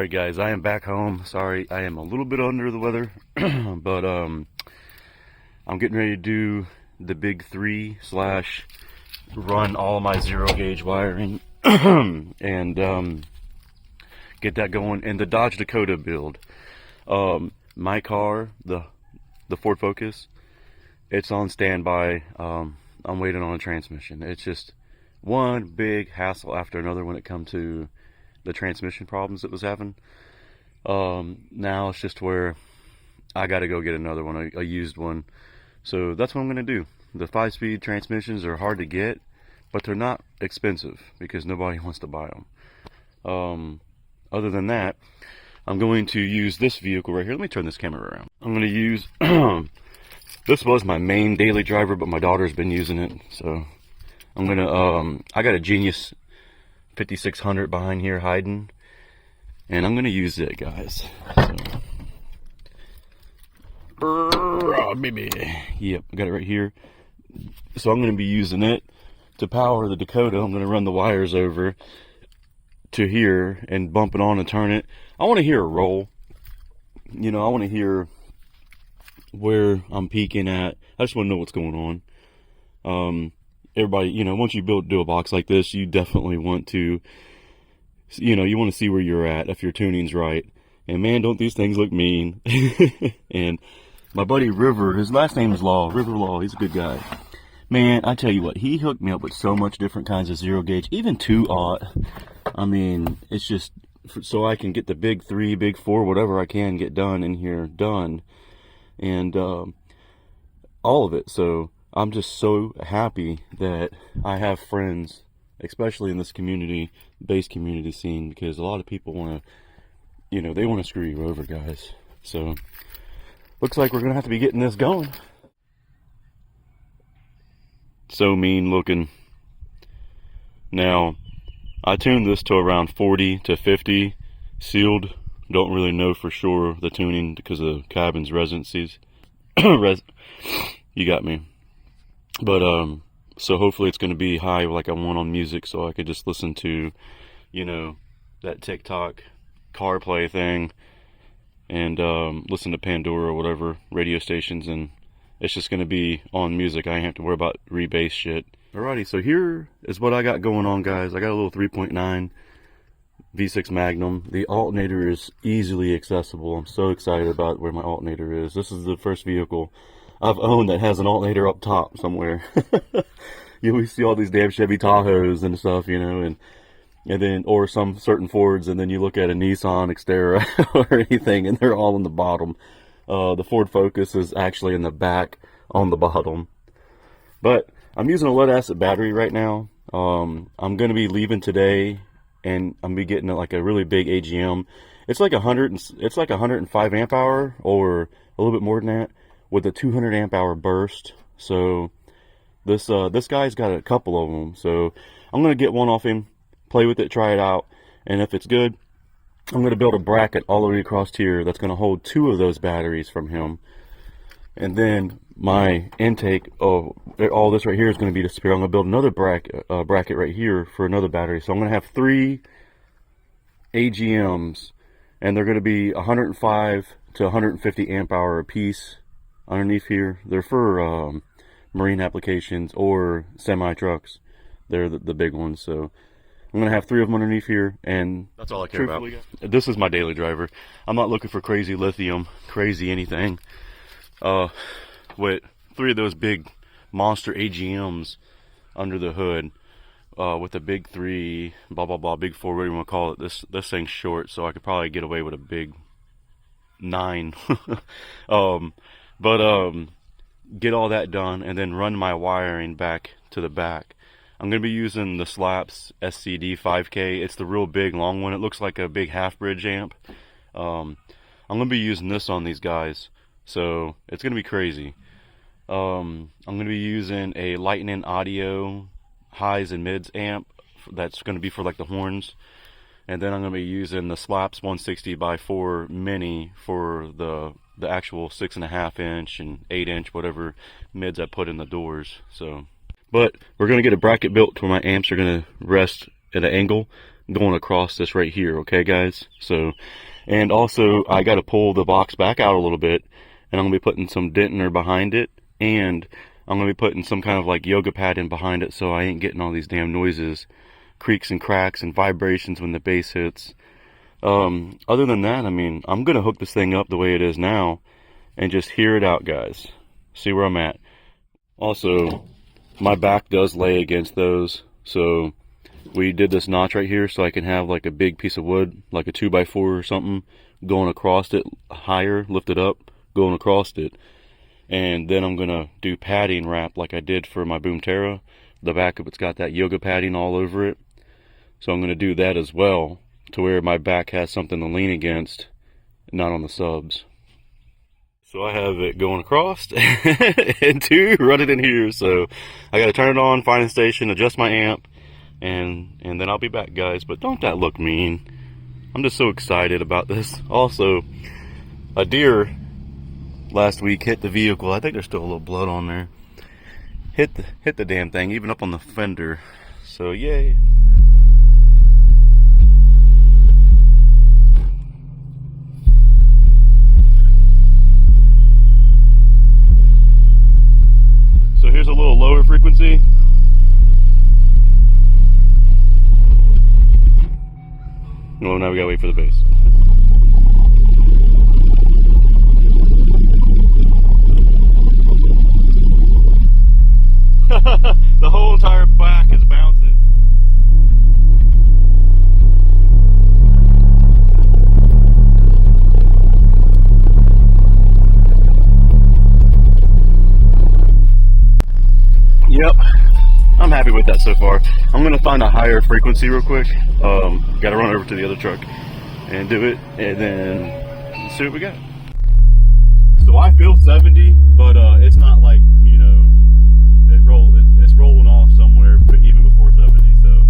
Alright guys, I am back home. Sorry, I am a little bit under the weather, but I'm getting ready to do the big 3 slash run all my 0 gauge wiring and get that going in the Dodge Dakota build. My car, the Ford Focus, it's on standby. I'm waiting on a transmission. It's just one big hassle after another when it comes to the transmission problems it was having. Now it's just where I got to go get another one, a used one. So that's what I'm going to do. The 5-speed transmissions are hard to get, but they're not expensive because nobody wants to buy them. Other than that, I'm going to use this vehicle right here. Let me turn this camera around. I'm going to use this was my main daily driver, but my daughter's been using it, so I'm gonna I got a Genius 5600 behind here hiding, and I'm gonna use it, guys. So, oh, baby. Yep, I got it right here. So I'm gonna be using it to power the Dakota. I'm gonna run the wires over to here and bump it on and turn it. I want to hear a roll. You know, I want to hear where I'm peaking at. I just want to know what's going on. Everybody, you know, once you do a box like this, you definitely want to, you know, you want to see where you're at, if your tuning's right. And man, don't these things look mean. And my buddy River, his last name is Law, River Law, he's a good guy. Man, I tell you what, he hooked me up with so much different kinds of 0 gauge, even 2-aught. I mean, it's just so I can get the big 3, big 4, whatever I can get done in here, done. And all of it. So I'm just so happy that I have friends, especially in this community-based community scene, because a lot of people want to, you know, they want to screw you over, guys. So looks like we're gonna have to be getting this going. So mean looking. Now I tuned this to around 40 to 50 sealed. Don't really know for sure the tuning because of the cabin's residencies. You got me. But so hopefully it's going to be high like I want on music, so I could just listen to, you know, that TikTok CarPlay thing and listen to Pandora or whatever radio stations, and it's just going to be on music. I ain't have to worry about rebase shit. Alrighty, so here is what I got going on, guys. I got a little 3.9 V6 Magnum. The alternator is easily accessible. I'm so excited about where my alternator is. This is the first vehicle I've owned that has an alternator up top somewhere. You always see all these damn Chevy Tahoes and stuff, you know, and then, or some certain Fords, and then you look at a Nissan Xterra or anything, and they're all on the bottom. The Ford Focus is actually in the back on the bottom. But I'm using a lead acid battery right now. I'm going to be leaving today, and I'm be getting like a really big AGM. It's like 105 amp hour or a little bit more than that with a 200 amp hour burst. So this guy's got a couple of them. So I'm gonna get one off him, play with it, try it out, and if it's good, I'm gonna build a bracket all the way across here that's gonna hold 2 of those batteries from him. And then my intake of all this right here is going to be the spare. I'm going to build another bracket right here for another battery. So I'm going to have 3 AGMs, and they're going to be 105 to 150 amp hour a piece underneath here. They're for marine applications or semi trucks. They're the big ones. So I'm going to have 3 of them underneath here, and that's all I care about. This is my daily driver. I'm not looking for crazy lithium, crazy anything. With 3 of those big monster AGMs under the hood, with a big 3, blah blah blah, big 4, whatever you want to call it. This thing's short, so I could probably get away with a big 9. Get all that done and then run my wiring back to the back. I'm going to be using the Slaps SCD 5K. It's the real big long one. It looks like a big half bridge amp. I'm going to be using this on these guys. So it's going to be crazy. I'm going to be using a Lightning Audio highs and mids amp that's going to be for like the horns. And then I'm going to be using the Slaps 160x4 Mini for the actual 6.5 inch and 8 inch, whatever mids I put in the doors. So, but we're going to get a bracket built to where my amps are going to rest at an angle. going across this right here, okay guys? So, and also I got to pull the box back out a little bit, and I'm going to be putting some dentener behind it, and I'm going to be putting some kind of like yoga pad in behind it, so I ain't getting all these damn noises, creaks and cracks and vibrations when the bass hits. Other than that, I mean, I'm going to hook this thing up the way it is now and just hear it out, guys. See where I'm at. Also, my back does lay against those, so we did this notch right here so I can have like a big piece of wood, like a 2x4 or something, going across it higher, lift it up, going across it. And then I'm gonna do padding wrap like I did for my Boomterra. The back of it's got that yoga padding all over it. So I'm gonna do that as well, to where my back has something to lean against, not on the subs. So I have it going across and two running in here. So I gotta turn it on, find a station, adjust my amp, and then I'll be back, guys. But don't that look mean? I'm just so excited about this. Also, a deer last week hit the vehicle. I think there's still a little blood on there. Hit the damn thing, even up on the fender. So yay. So here's a little lower frequency. Well, now we gotta wait for the bass. The whole entire back is bouncing. Yep, I'm happy with that so far. I'm gonna find a higher frequency real quick. Gotta run over to the other truck and do it, and then see what we got. So I feel 70, but it's not like, you know, it's rolling off somewhere, but even before 70. So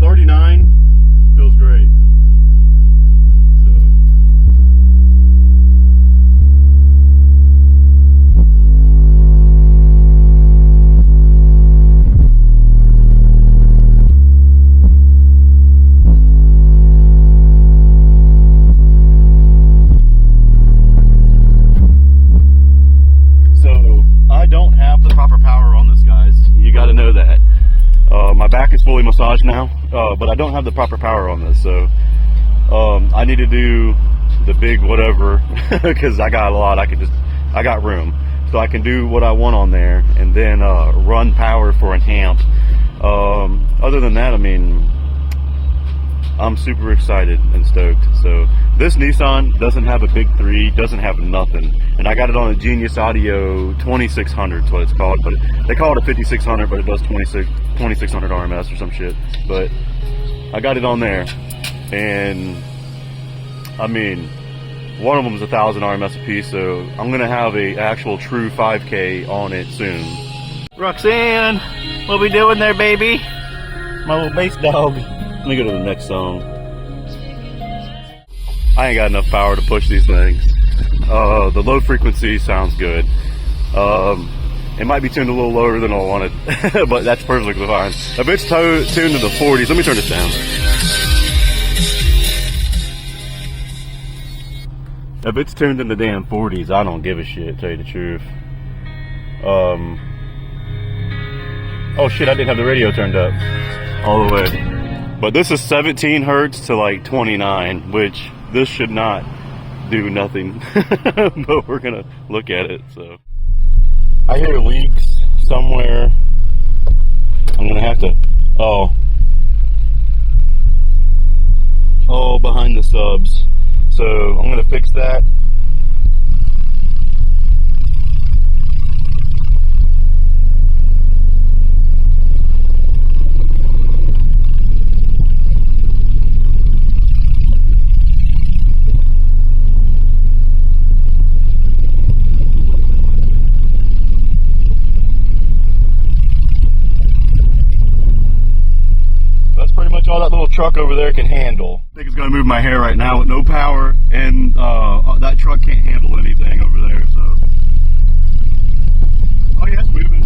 39 feels great. My back is fully massaged now, but I don't have the proper power on this, so I need to do the big whatever because I got a lot. I got room, so I can do what I want on there, and then run power for an amp. Other than that, I mean, I'm super excited and stoked. So this Nissan doesn't have a big 3, doesn't have nothing, and I got it on a Genius Audio 2600 is what it's called, but they call it a 5600, but it does 2600 RMS or some shit. But I got it on there, and I mean, one of them is 1,000 RMS a piece, so I'm gonna have a actual true 5K on it soon. Roxanne, what we doing there, baby? My little bass dog. Let me go to the next song. I ain't got enough power to push these things. The low frequency sounds good. It might be tuned a little lower than I wanted, but that's perfectly fine. If it's tuned to the 40s, let me turn this down. If it's tuned in the damn 40s, I don't give a shit, to tell you the truth. Oh shit, I didn't have the radio turned up all the way. But this is 17 hertz to like 29, which this should not do nothing. But we're gonna look at it. So I hear leaks somewhere. I'm gonna have to, oh, behind the subs. So I'm gonna fix that. All that little truck over there can handle. I think it's gonna move my hair right now with no power, and that truck can't handle anything over there, so. Oh yeah, it's moving.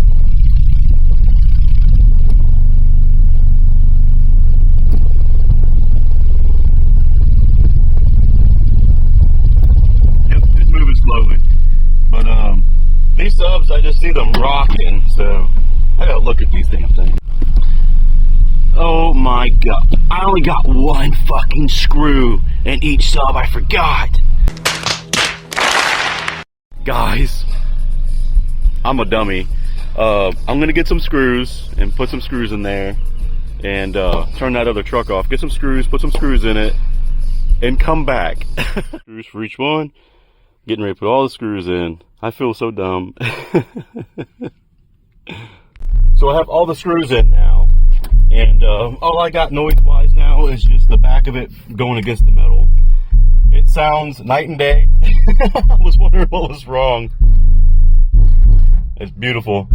subs, I just see them rocking, so I gotta look at these damn things. Oh my god, I only got one fucking screw in each sub, I forgot. Guys, I'm a dummy. I'm gonna get some screws and put some screws in there and turn that other truck off, get some screws, put some screws in it, and come back. Screws for each one. Getting ready to put all the screws in. I feel so dumb. So I have all the screws in now, and all I got noise-wise now is just the back of it going against the metal. It sounds night and day. I was wondering what was wrong. It's beautiful.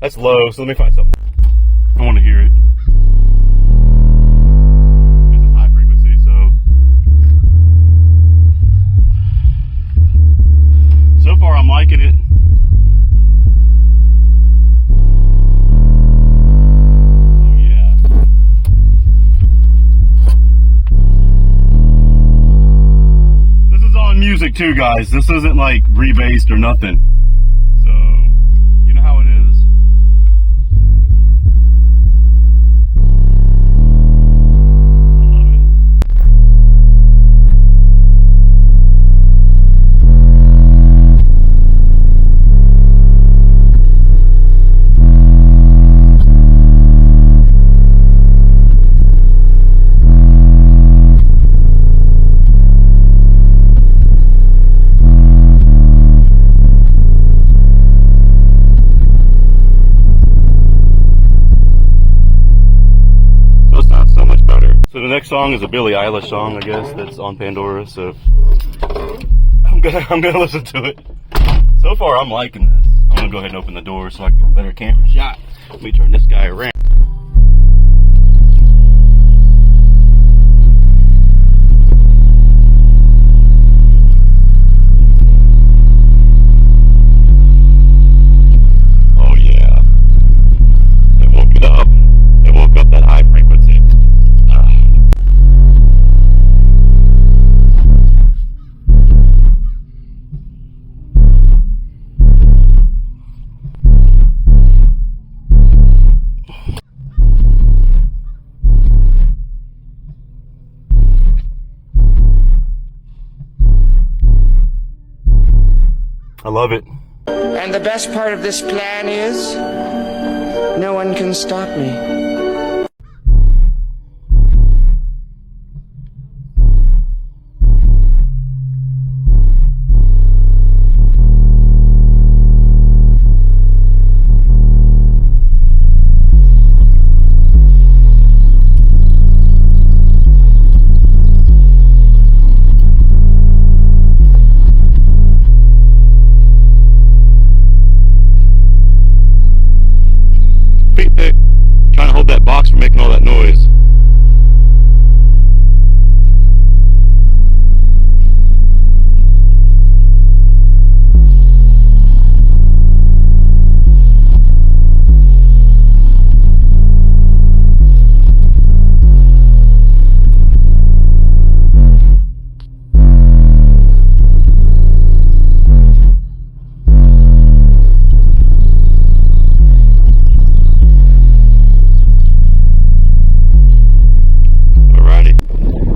That's low, so let me find something. I want to hear it. It's a high frequency, so far I'm liking it. Oh yeah. This is on music too, guys. This isn't like rebased or nothing. So, you know how it is. So the next song is a Billie Eilish song, I guess, that's on Pandora, so I'm gonna listen to it. So far I'm liking this. I'm gonna go ahead and open the door so I can get a better camera shot. Let me turn this guy around. Oh yeah. It woke it up. It woke up that high frequency. I love it. And the best part of this plan is, no one can stop me. Trying to hold that box from making all that noise.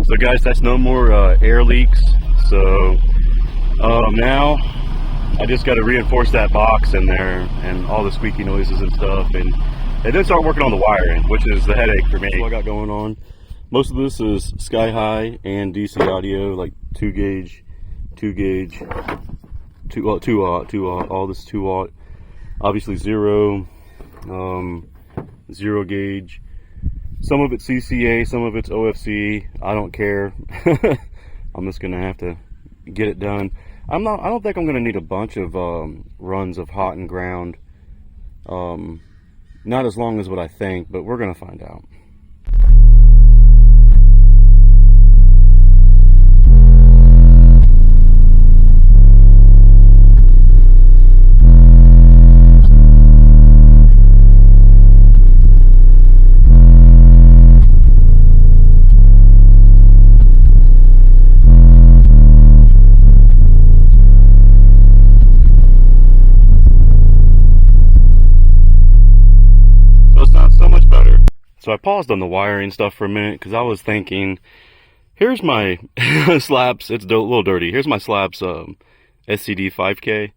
So guys, that's no more air leaks. So now I just got to reinforce that box in there and all the squeaky noises and stuff, and then start working on the wiring, which is the headache for me. What I got going on, most of this is sky high and DC audio, like 2 gauge, 2 gauge, 2 aught, all this 2 aught, obviously 0 gauge. Some of it's CCA, some of it's OFC. I don't care. I'm just gonna have to get it done. I don't think I'm gonna need a bunch of runs of hot and ground. Not as long as what I think, but we're gonna find out. So I paused on the wiring stuff for a minute because I was thinking, here's my Slaps. It's a little dirty. Here's my Slaps SCD 5K.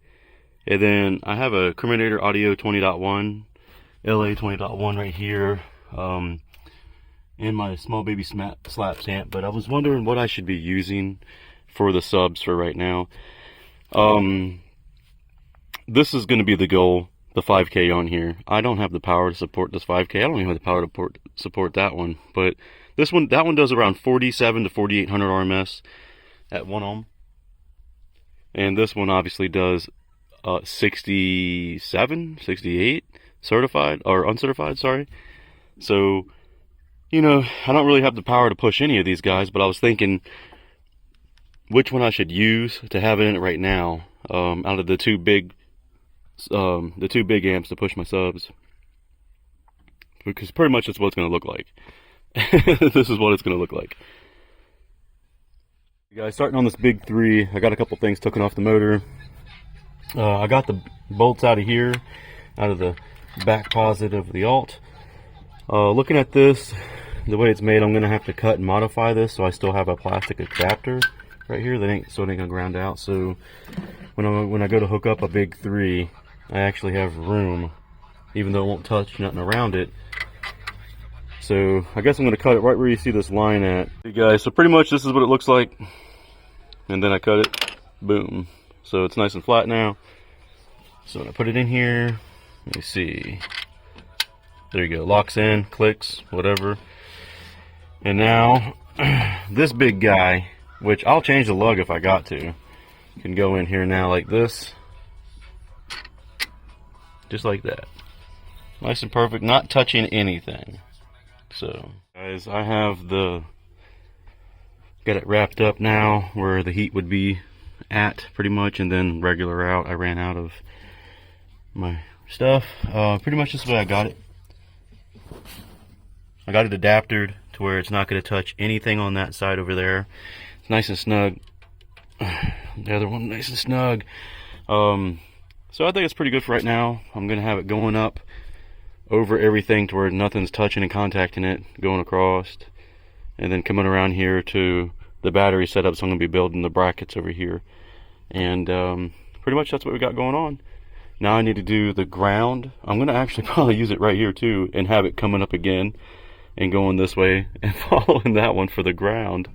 And then I have a Criminator Audio 20.1, LA 20.1 right here. And my Small Baby Slaps amp. But I was wondering what I should be using for the subs for right now. This is going to be the goal. The 5K on here. I don't have the power to support this 5K. I don't even have the power to support that one. But this one, that one does around 47 to 4800 RMS at 1 ohm. And this one obviously does 67, 68 certified or uncertified, sorry. So, you know, I don't really have the power to push any of these guys, but I was thinking which one I should use to have it in it right now. Out of the two big amps to push my subs, because pretty much that's what it's going to look like. This is what it's going to look like. You guys, starting on this big 3, I got a couple things taken off the motor. I got the bolts out of here, out of the back posit of the alt. Looking at this, the way it's made, I'm going to have to cut and modify this so I still have a plastic adapter right here that ain't going to ground out. So when I go to hook up a big 3, I actually have room, even though it won't touch nothing around it. So I guess I'm going to cut it right where you see this line at. Hey guys, so pretty much this is what it looks like. And then I cut it, boom. So it's nice and flat now. So when I put it in here, let me see. There you go, locks in, clicks, whatever. And now, this big guy, which I'll change the lug if I got to, can go in here now like this. Just like that. Nice and perfect, not touching anything. So, guys, I have got it wrapped up now where the heat would be at, pretty much, and then regular out. I ran out of my stuff. Pretty much this is the way I got it. I got it adaptered to where it's not going to touch anything on that side over there. It's nice and snug. The other one nice and snug. So I think it's pretty good for right now. I'm going to have it going up over everything to where nothing's touching and contacting it, going across, and then coming around here to the battery setup. So I'm going to be building the brackets over here. And pretty much that's what we got going on. Now I need to do the ground. I'm going to actually probably use it right here too and have it coming up again and going this way and following that one for the ground.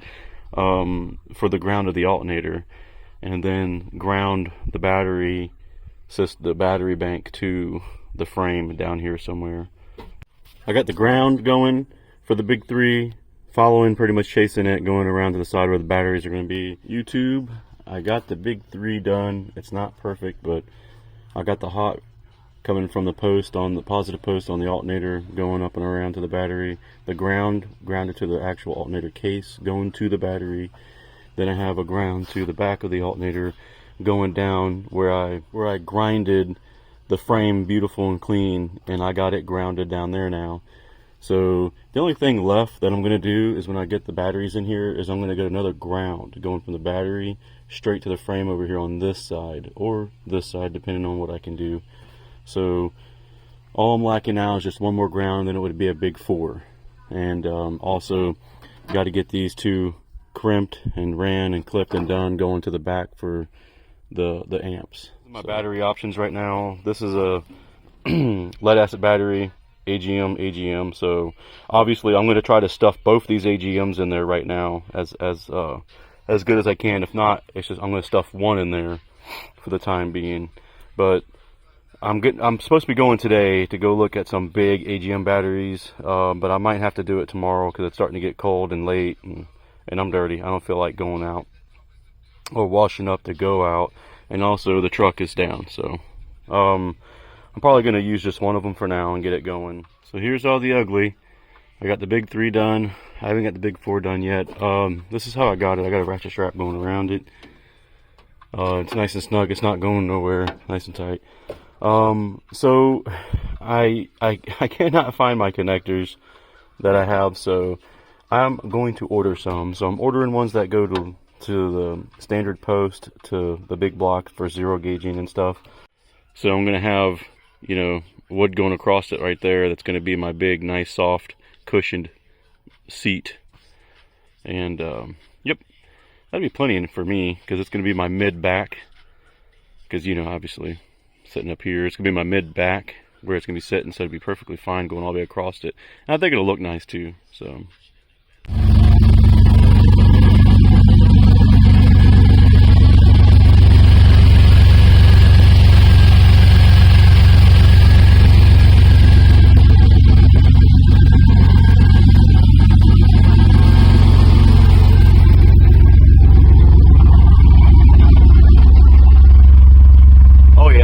For the ground of the alternator, and then ground the battery bank to the frame down here somewhere. I got the ground going for the big 3, following, pretty much chasing it, going around to the side where the batteries are going to be. YouTube, I got the big 3 done. It's not perfect, but I got the hot coming from the post, on the positive post on the alternator, going up and around to the battery. The grounded to the actual alternator case, going to the battery. Then I have a ground to the back of the alternator, going down where I grinded the frame beautiful and clean, and I got it grounded down there now. So the only thing left that I'm going to do is when I get the batteries in here is I'm going to get another ground going from the battery straight to the frame over here on this side, or this side, depending on what I can do. So all I'm lacking now is just one more ground, then it would be a big 4. And also got to get these 2 crimped and ran and clipped and done, going to the back for the amps. My battery options right now. This is a lead acid battery, AGM. So obviously I'm going to try to stuff both these AGMs in there right now as good as I can. If not, it's just I'm going to stuff one in there for the time being. But I'm supposed to be going today to go look at some big AGM batteries, but I might have to do it tomorrow because it's starting to get cold and late, and I'm dirty. I don't feel like going out or washing up to go out, and also the truck is down. So I'm probably going to use just one of them for now and get it going. So here's all the ugly. I got the big 3 done. I haven't got the big 4 done yet. This is how I got it. I got a ratchet strap going around it. It's nice and snug. It's not going nowhere. Nice and tight. So I cannot find my connectors that I have, so I'm going to order some. So I'm ordering ones that go to the standard post, to the big block for 0 gauging and stuff. So I'm going to have, you know, wood going across it right there. That's going to be my big, nice, soft cushioned seat. And yep, that'd be plenty for me, because it's going to be my mid back. Because, you know, obviously sitting up here, it's going to be my mid back where it's going to be sitting, so it'd be perfectly fine going all the way across it. And I think it'll look nice too. So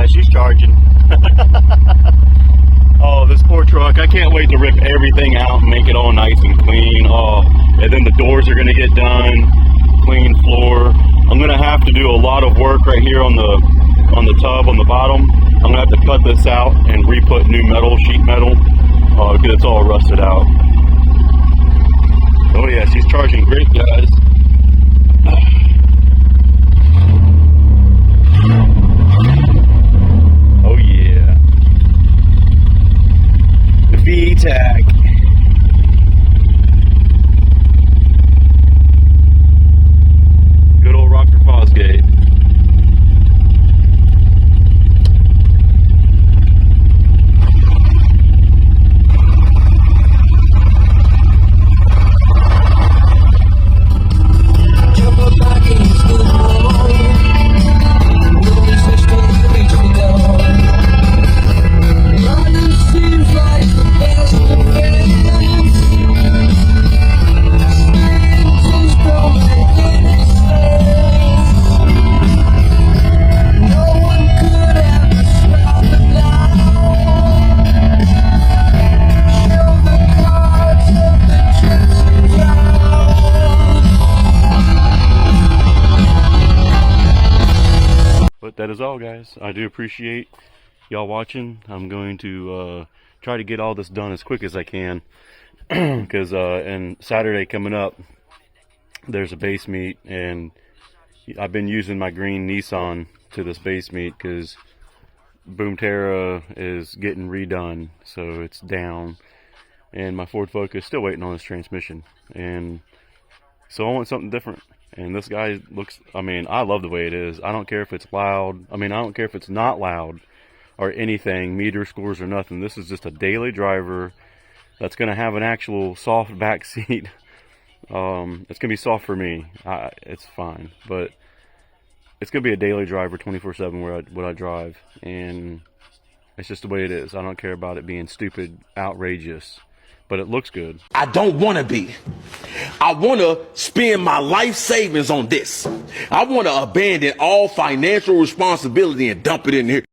she's charging. Oh, this poor truck. I can't wait to rip everything out and make it all nice and clean. Oh, and then the doors are going to get done. Clean floor. I'm going to have to do a lot of work right here on the tub on the bottom. I'm going to have to cut this out and re-put new metal, sheet metal, because it's all rusted out. Oh yeah, she's charging great, guys. V-Tech. Good old Rockford Fosgate. But that is all, guys. I do appreciate y'all watching. I'm going to try to get all this done as quick as I can, because and Saturday coming up, there's a base meet, and I've been using my green Nissan to this base meet because Boomterra is getting redone, so it's down, and my Ford Focus still waiting on its transmission, and so I want something different. And this guy looks, I mean, I love the way it is. I don't care if it's loud. I mean, I don't care if it's not loud or anything, meter scores or nothing. This is just a daily driver that's going to have an actual soft back seat. It's going to be soft for me. It's fine. But it's going to be a daily driver 24/7 where I drive. And it's just the way it is. I don't care about it being stupid, outrageous. But it looks good. I don't want to be. I want to spend my life savings on this. I want to abandon all financial responsibility and dump it in here.